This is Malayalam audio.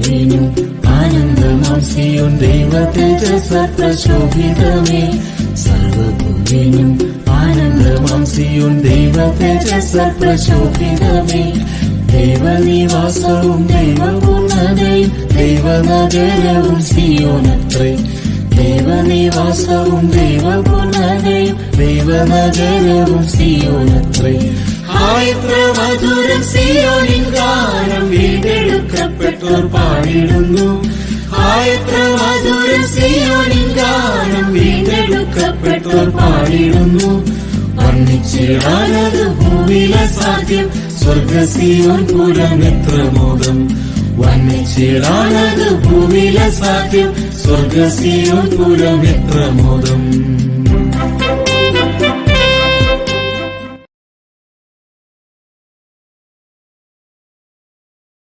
സർവഭൂവിനും ആനന്ദമാം സിയോൻ ദൈവ തേജസ്സാൽ പ്രശോഭിതമേ. സർവഭൂവിനും ആനന്ദമാം സിയോൻ ദൈവ തേജസ്സാൽ പ്രശോഭിതമേ. ദൈവനിവാസവും ദൈവപൂർണ്ണതയും ദൈവനഗരവും സിയോനത്രേ. ദൈവനിവാസവും ദൈവപൂർണ്ണതയും ദൈവനഗരവും സിയോനത്രേ. എത്ര മധുരം സിയോനിൻ ഗാനം വീണ്ടെടുക്കപ്പെട്ടോർ പാടിടുന്നു. എത്ര മധുരം സിയോനിൻ ഗാനം വീണ്ടെടുക്കപ്പെട്ടോർ പാടിടുന്നു. വർണ്ണിച്ചിടാനത് ഭൂമിയിലെ സാധ്യം സ്വർഗ സിയോൻ പുരം എത്ര മോദം. വർണ്ണിച്ചിടാനത് ഭൂമിയിലെ സാധ്യം സ്വർഗ സിയോൻ പുരം എത്ര മോദം.